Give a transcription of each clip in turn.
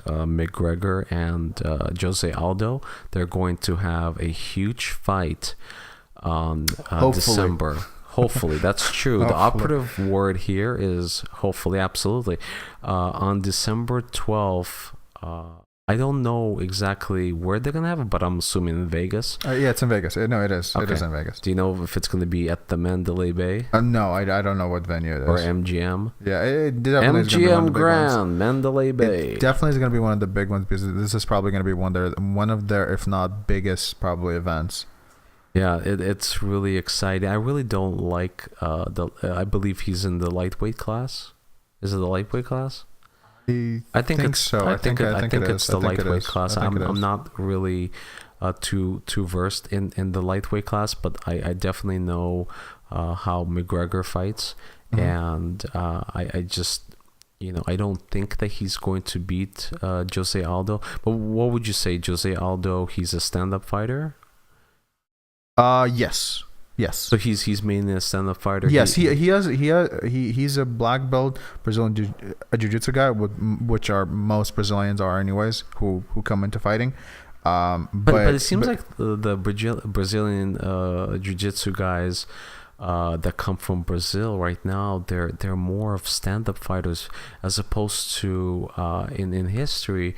McGregor and Jose Aldo. They're going to have a huge fight on December. Hopefully, that's true. The operative word here is hopefully, absolutely. On December 12th, I don't know exactly where they're going to have it, but I'm assuming in Vegas. Yeah, it's in Vegas. No, it is. Okay. It is in Vegas. Do you know if it's going to be at the Mandalay Bay? No, I don't know what venue it is. Or MGM? Yeah, it definitely is going to be one of the big Grand, Mandalay Bay. It definitely is going to be one of the big ones because this is probably going to be one of their, if not biggest, probably events. Yeah, it's really exciting. I really don't like I believe he's in the lightweight class. Is it the lightweight class? I think it's so. I think it's the lightweight class. I'm not really too versed in the lightweight class, but I definitely know how McGregor fights, and I just I don't think that he's going to beat Jose Aldo. But what would you say, Jose Aldo? He's a stand-up fighter. Yes. So he's mainly a stand-up fighter. Yes, he's a black belt Brazilian jiu-jitsu guy, which are most Brazilians are anyways who come into fighting. But it seems like the Brazilian jiu-jitsu guys that come from Brazil right now, they're more of stand-up fighters as opposed to in history.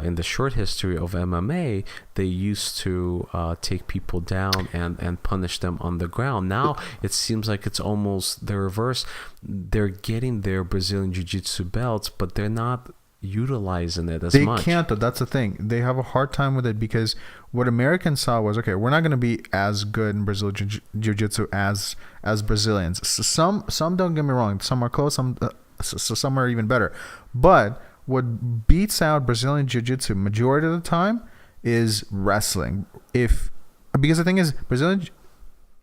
In the short history of MMA, they used to take people down and punish them on the ground. Now it seems like it's almost the reverse. They're getting their Brazilian Jiu-Jitsu belts, but they're not utilizing it as much. They can't, though. That's the thing. They have a hard time with it because what Americans saw was, okay, we're not going to be as good in Brazilian Jiu-Jitsu as Brazilians. Some don't get me wrong. Some are close. Some are even better. But what beats out Brazilian Jiu-Jitsu majority of the time is wrestling. Because the thing is, Brazilian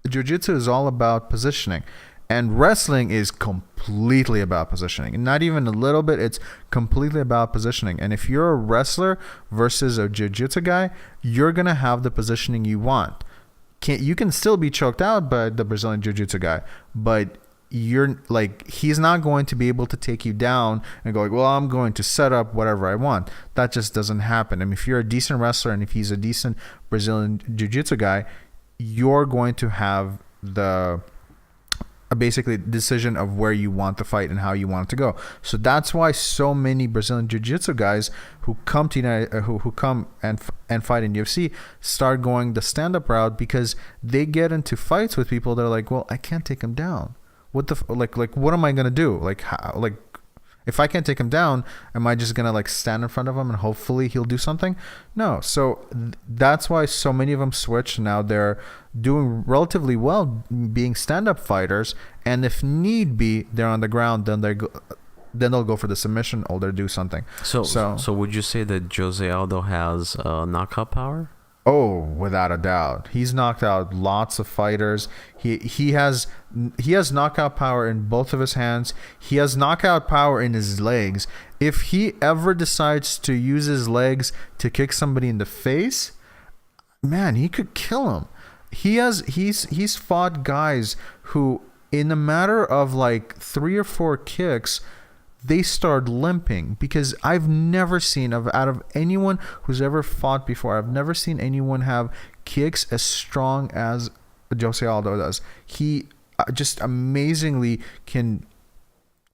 Jiu-Jitsu is all about positioning, and wrestling is completely about positioning. Not even a little bit, it's completely about positioning. And if you're a wrestler versus a Jiu-Jitsu guy, you're going to have the positioning you want. You can still be choked out by the Brazilian Jiu-Jitsu guy, but he's not going to be able to take you down and go like, well, I'm going to set up whatever I want. That just doesn't happen. I mean, if you're a decent wrestler and if he's a decent Brazilian Jiu-Jitsu guy, you're going to have the basically decision of where you want the fight and how you want it to go. So that's why so many Brazilian Jiu-Jitsu guys who come to who come and fight in UFC start going the stand-up route, because they get into fights with people that are like, well, I can't take him down. What what am I gonna do? If I can't take him down, am I just gonna stand in front of him and hopefully he'll do something? No. So that's why so many of them switch. Now they're doing relatively well being stand-up fighters, and if need be, they're on the ground. Then they'll go for the submission or they'll do something. So would you say that Jose Aldo has knockout power? Oh, without a doubt. He's knocked out lots of fighters. He has knockout power in both of his hands. He has knockout power in his legs. If he ever decides to use his legs to kick somebody in the face, man, he could kill him. He's fought guys who in a matter of 3 or 4 kicks, they start limping, because I've never seen out of anyone who's ever fought before, I've never seen anyone have kicks as strong as Jose Aldo does. He just amazingly can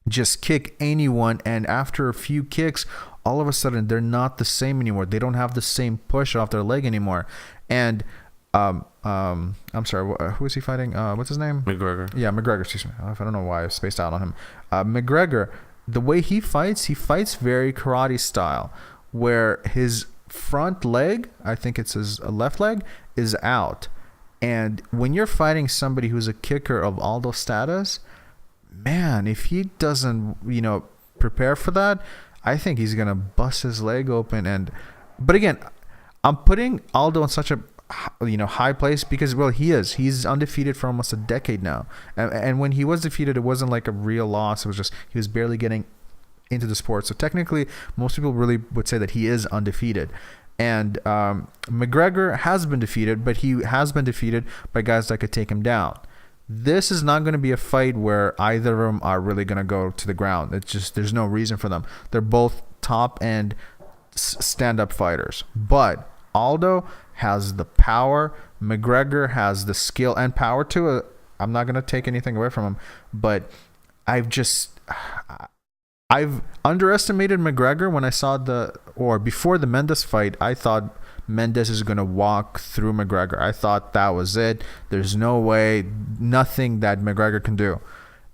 just kick anyone, and after a few kicks, all of a sudden they're not the same anymore. They don't have the same push off their leg anymore. And I'm sorry, who is he fighting? What's his name? McGregor. Yeah, McGregor. Excuse me. I don't know why I spaced out on him. McGregor. The way he fights very karate style, where his front leg, I think it's his left leg, is out. And when you're fighting somebody who's a kicker of Aldo status, man, if he doesn't, prepare for that, I think he's going to bust his leg open. But again, I'm putting Aldo in such a high place because, well, he's undefeated for almost a decade now, and when he was defeated, it wasn't like a real loss. It was just he was barely getting into the sport. So technically, most people really would say that he is undefeated. And McGregor has been defeated, but he has been defeated by guys that could take him down. This is not going to be a fight where either of them are really going to go to the ground. It's just there's no reason for them. They're both top end stand up fighters. But Aldo has the power. McGregor has the skill and power too. I'm not gonna take anything away from him, but I've underestimated McGregor when I saw before the Mendes fight. I thought Mendes is going to walk through McGregor. I thought that was it. There's no way, nothing that McGregor can do.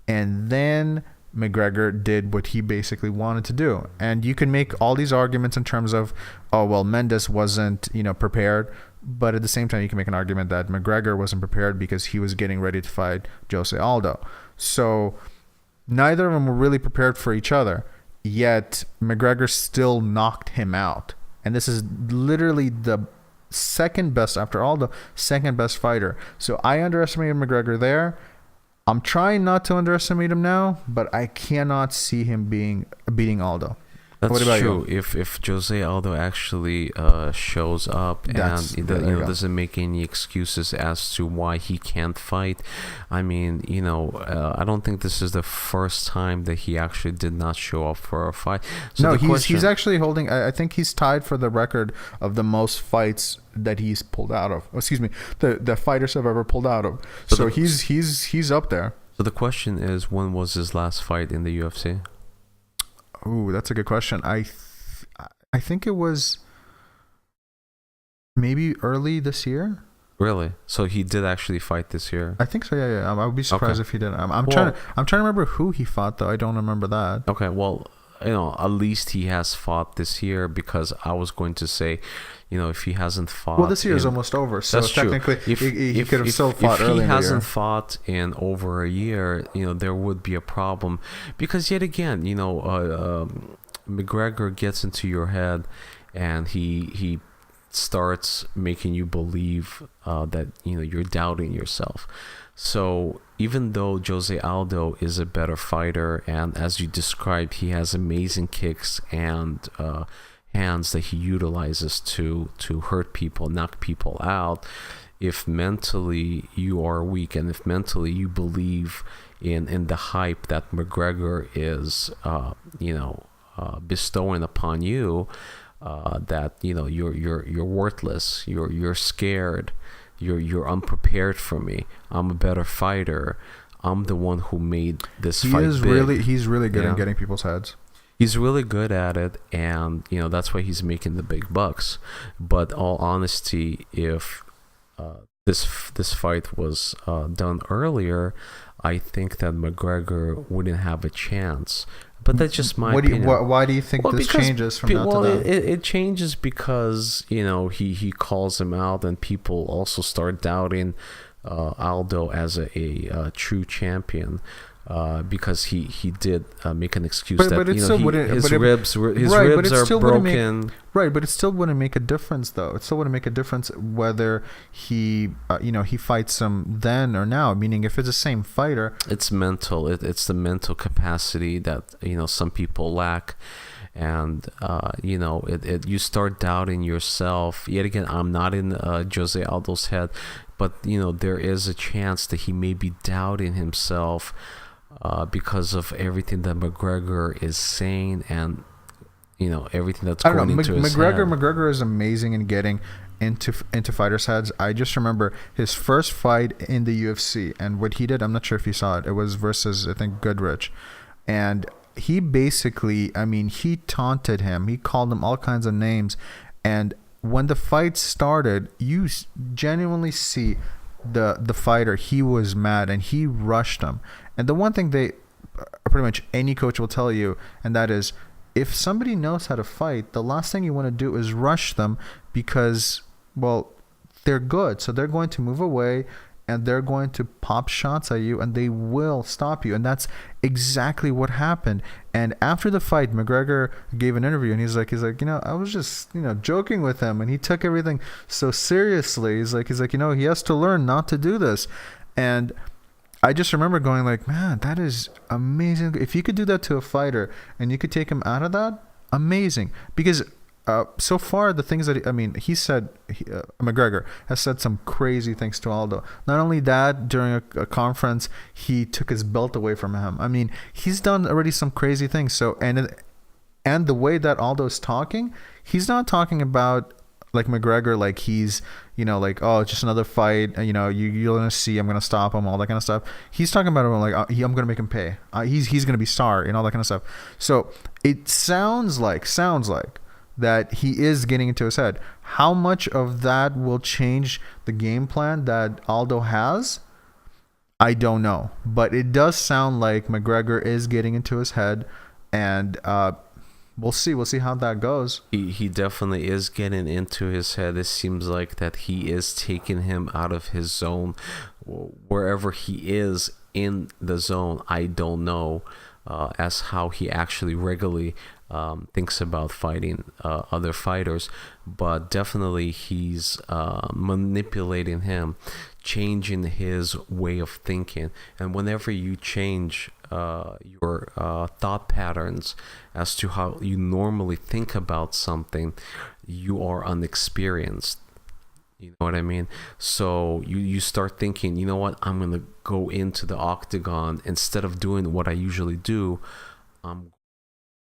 And then McGregor did what he basically wanted to do. And you can make all these arguments in terms of, oh, well, Mendes wasn't, prepared. But at the same time, you can make an argument that McGregor wasn't prepared because he was getting ready to fight Jose Aldo. So neither of them were really prepared for each other. Yet McGregor still knocked him out. And this is literally the second best, after Aldo, second best fighter. So I underestimated McGregor there. I'm trying not to underestimate him now, but I cannot see him beating Aldo. That's true. You? If Jose Aldo actually shows up and doesn't make any excuses as to why he can't fight, I mean, I don't think this is the first time that he actually did not show up for a fight. So no, he's actually holding. I think he's tied for the record of the most fights that he's pulled out of. Excuse me, the fighters have ever pulled out of. So he's up there. So the question is, when was his last fight in the UFC? Ooh, that's a good question. I think it was maybe early this year. Really? So he did actually fight this year? I think so. Yeah. I would be surprised if he didn't. I'm trying to remember who he fought though. I don't remember that. Okay. Well, at least he has fought this year, because I was going to say, if he hasn't fought. Well, this year is almost over, so technically he could have still fought early in the year. If he hasn't fought in over a year, there would be a problem, because yet again, McGregor gets into your head, and he starts making you believe that you're doubting yourself. So even though Jose Aldo is a better fighter, and as you described, he has amazing kicks and hands that he utilizes to hurt people, knock people out, if mentally you are weak, and if mentally you believe in the hype that McGregor is bestowing upon you, that you're worthless, you're scared, you're unprepared for me, I'm a better fighter, I'm the one who made this fight big. He's really good at getting people's heads. He's really good at it, and that's why he's making the big bucks. But all honesty, if this fight was done earlier, I think that McGregor wouldn't have a chance. But that's just my opinion. Why do you think this changes from that to that? It changes because he calls him out, and people also start doubting Aldo as a true champion. Because he did make an excuse his ribs are broken. Right, but it still wouldn't make a difference, though. It still wouldn't make a difference whether he fights him then or now. Meaning, if it's the same fighter, it's mental. It's the mental capacity that some people lack, and you start doubting yourself. Yet again, I'm not in Jose Aldo's head, but there is a chance that he may be doubting himself. Because of everything that McGregor is saying, and everything that's going into his head. McGregor is amazing in getting into fighters' heads. I just remember his first fight in the UFC, and what he did, I'm not sure if you saw it. It was versus, I think, Goodrich, and he basically, he taunted him. He called him all kinds of names, and when the fight started, you genuinely see the fighter, he was mad and he rushed him. And the one thing pretty much any coach will tell you, and that is, if somebody knows how to fight, the last thing you want to do is rush them, because, well, they're good, so they're going to move away and they're going to pop shots at you, and they will stop you. And that's exactly what happened. And after the fight, McGregor gave an interview, and he's like, I was just, joking with him, and he took everything so seriously. He's like, he has to learn not to do this. And I just remember going like, man, that is amazing. If you could do that to a fighter and you could take him out of that, amazing. Because so far, the things that he said, McGregor has said some crazy things to Aldo. Not only that, during a conference, he took his belt away from him. He's done already some crazy things. So, and And the way that Aldo's talking, he's not talking about like McGregor, like he's, like, oh, it's just another fight. You're gonna see, I'm gonna stop him, all that kind of stuff. He's talking about him like, I'm gonna make him pay. He's gonna be star and all that kind of stuff. So it sounds like that he is getting into his head. How much of that will change the game plan that Aldo has? I don't know, but it does sound like McGregor is getting into his head, and we'll see how that goes. He definitely is getting into his head. It seems like that he is taking him out of his zone. Wherever he is in the zone, I don't know as how he actually regularly thinks about fighting other fighters, but definitely he's manipulating him, changing his way of thinking. And whenever you change your thought patterns as to how you normally think about something, you are unexperienced. You know what I mean? So you start thinking, you know what, I'm going to go into the octagon. Instead of doing what I usually do, I'm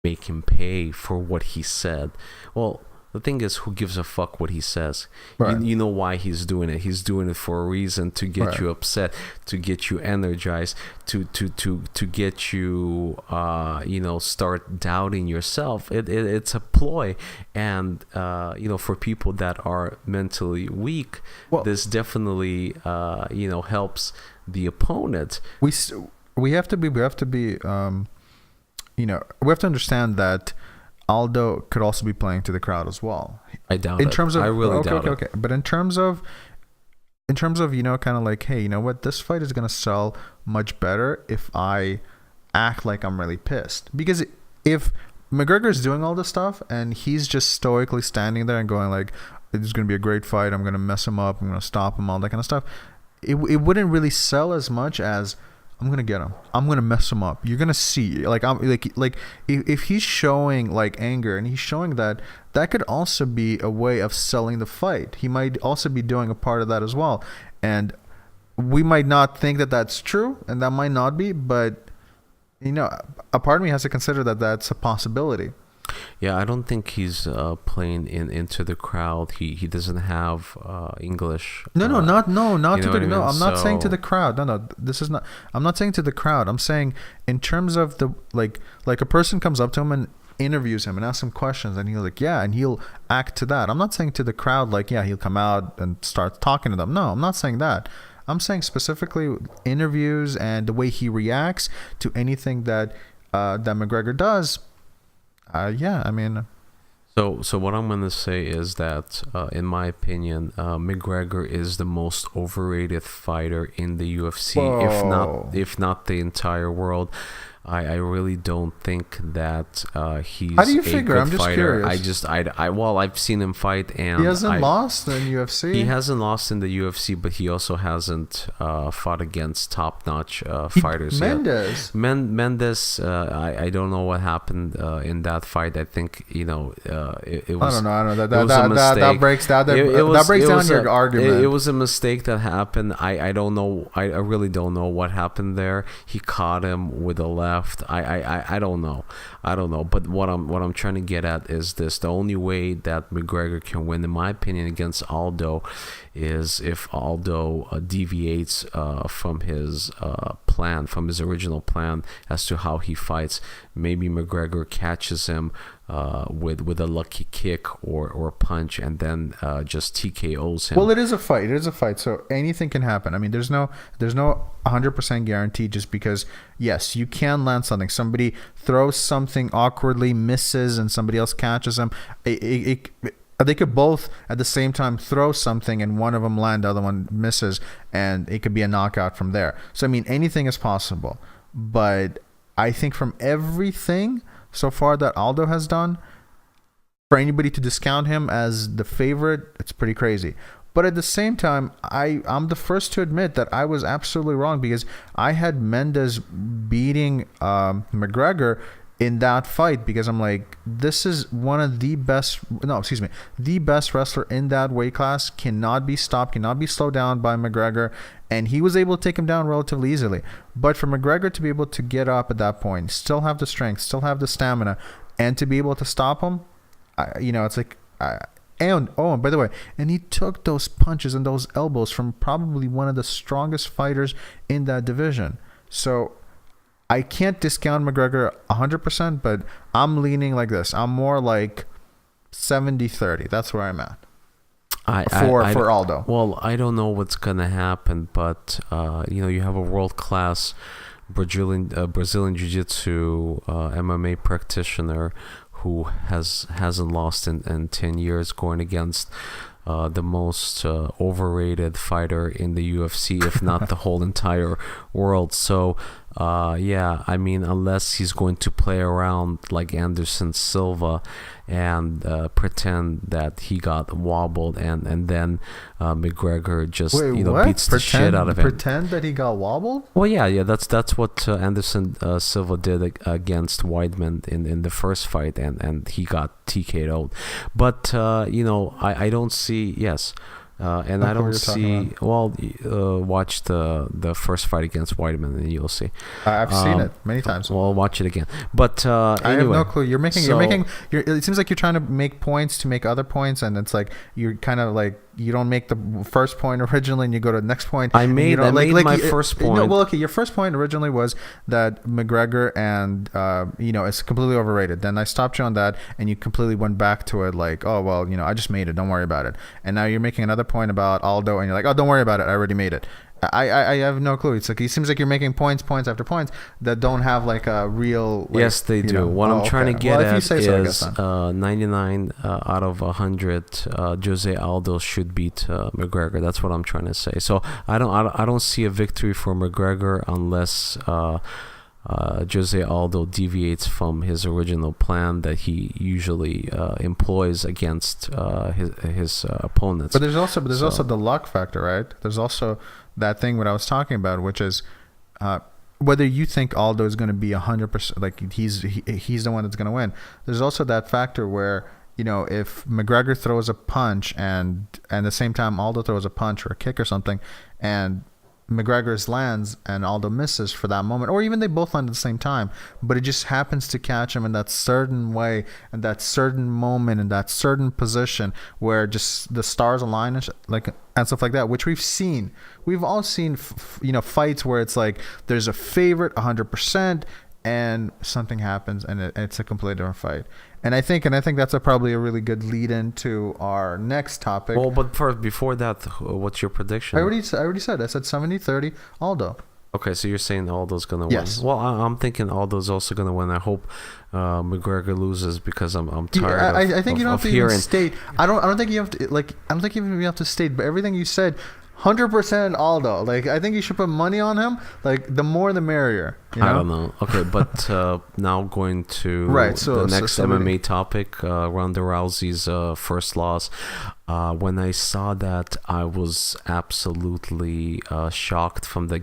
make him pay for what he said. Well, the thing is, who gives a fuck what he says? Right. You know why he's doing it. He's doing it for a reason, to get you upset, to get you energized, to get you start doubting yourself. It's a ploy. And for people that are mentally weak, this definitely helps the opponent. We have to be we have to understand that Aldo could also be playing to the crowd as well. I doubt it. I really doubt it. Okay. But in terms of kind of like, hey, you know what? This fight is going to sell much better if I act like I'm really pissed. Because if McGregor's doing all this stuff and he's just stoically standing there and going like, it's going to be a great fight, I'm going to mess him up, I'm going to stop him, all that kind of stuff, it wouldn't really sell as much as, I'm gonna get him, I'm gonna mess him up. You're gonna see, like, I'm like if he's showing like anger and he's showing that could also be a way of selling the fight. He might also be doing a part of that as well, and we might not think that that's true, and that might not be, but a part of me has to consider that that's a possibility. Yeah, I don't think he's playing into the crowd. He doesn't have English. No, not to the no. I'm not saying to the crowd. No. This is not. I'm not saying to the crowd. I'm saying in terms of the like a person comes up to him and interviews him and asks him questions, and he'll like, yeah, and he'll act to that. I'm not saying to the crowd like, yeah, he'll come out and start talking to them. No, I'm not saying that. I'm saying specifically interviews and the way he reacts to anything that McGregor does. Yeah, I mean. So what I'm gonna say is that, in my opinion, McGregor is the most overrated fighter in the UFC, if not the entire world. I really don't think that he's How do you figure? Good I'm just fighter. curious. I've seen him fight, and he hasn't lost in UFC. He hasn't lost in the UFC, but he also hasn't fought against top-notch fighters Mendes. yet. Mendes, I don't know what happened in that fight. I think it was. I don't know. That breaks down. That breaks down your argument. It was a mistake that happened. I don't know. I really don't know what happened there. He caught him with a left. I don't know. But what I'm trying to get at is this: the only way that McGregor can win, in my opinion, against Aldo, is if Aldo deviates from his plan, from his original plan as to how he fights. Maybe McGregor catches him with a lucky kick or a punch, and then just TKOs him. Well, it is a fight. So anything can happen. I mean, there's no 100% guarantee, just because, yes, you can land something. Somebody throws something awkwardly, misses, and somebody else catches them. They could both at the same time throw something, and one of them land, the other one misses, and it could be a knockout from there. So I mean, anything is possible. But I think from everything so far that Aldo has done, for anybody to discount him as the favorite, it's pretty crazy. But at the same time, I'm the first to admit that I was absolutely wrong, because I had Mendes beating McGregor in that fight, because I'm like, this is one of the best wrestler in that weight class, cannot be stopped, cannot be slowed down by McGregor, and he was able to take him down relatively easily. But for McGregor to be able to get up at that point, still have the strength, still have the stamina, and to be able to stop him, it's like. And by the way, and he took those punches and those elbows from probably one of the strongest fighters in that division. So I can't discount McGregor 100%, but I'm leaning like this. I'm more like 70-30. That's where I'm at. For Aldo. Well, I don't know what's gonna happen, but you have a world-class Brazilian Jiu-Jitsu MMA practitioner who hasn't lost in 10 years, going against the most overrated fighter in the UFC, if not the whole entire world. So I mean, unless he's going to play around like Anderson Silva and pretend that he got wobbled, and then McGregor just beats the shit out of him. Pretend that he got wobbled? Well, yeah, that's what Anderson Silva did against Weidman in the first fight, and he got TK'd. But I don't see and I don't see. Well, watch the first fight against Weidman, and you'll see. I've seen it many times. Well, watch it again. But anyway, I have no clue. It seems like you're trying to make points to make other points, and it's like you're kind of like you don't make the first point originally, and you go to the next point. I made my first point. Your first point originally was that McGregor and it's completely overrated. Then I stopped you on that, and you completely went back to it like, oh well, I just made it. Don't worry about it. And now you're making another point about Aldo, and you're like, oh, don't worry about it. I already made it. I have no clue. It's like it seems like you're making points after points that don't have like a real. Yes, they do. What I'm trying to get at is 99 out of 100. Jose Aldo should beat McGregor. That's what I'm trying to say. So I don't see a victory for McGregor unless Jose Aldo deviates from his original plan that he usually employs against his opponents. But there's also the luck factor, right? There's also that thing what I was talking about, which is whether you think Aldo is going to be 100%, like he's the one that's going to win. There's also that factor where if McGregor throws a punch and at the same time Aldo throws a punch or a kick or something, and McGregor's lands and Aldo misses for that moment, or even they both land at the same time, but it just happens to catch him in that certain way and that certain moment in that certain position where just the stars align and stuff like that, which we've all seen fights where it's like there's a favorite 100% and something happens and it's a completely different fight. And I think that's probably a really good lead into our next topic. Well, but first, before that, what's your prediction? I already said. I said 70-30 Aldo. Okay, so you're saying Aldo's going to win. Well, I'm thinking Aldo's also going to win. I hope McGregor loses because I'm tired I think you don't have to even state. I don't think you have to I don't think even you have to state, but everything you said 100% Aldo. Like, I think you should put money on him. Like, the more the merrier. I don't know. Okay, but now going to the next MMA topic, Ronda Rousey's first loss. When I saw that, I was absolutely shocked from the